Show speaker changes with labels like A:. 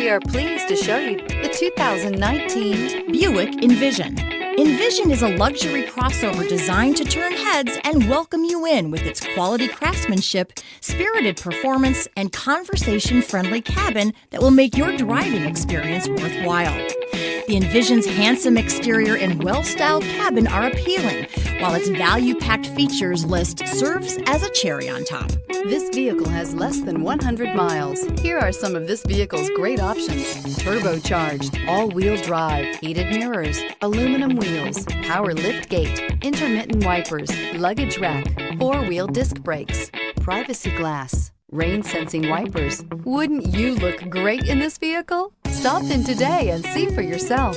A: We are pleased to show you the 2019
B: Buick Envision. Envision is a luxury crossover designed to turn heads and welcome you in with its quality craftsmanship, spirited performance, and conversation-friendly cabin that will make your driving experience worthwhile. The Envision's handsome exterior and well-styled cabin are appealing, while its value-packed features list serves as a cherry on top.
A: This vehicle has less than 100 miles. Here are some of this vehicle's great options: turbocharged, all-wheel drive, heated mirrors, aluminum wheels, power lift gate, intermittent wipers, luggage rack, four-wheel disc brakes, privacy glass, rain-sensing wipers. Wouldn't you look great in this vehicle? Stop in today and see for yourself.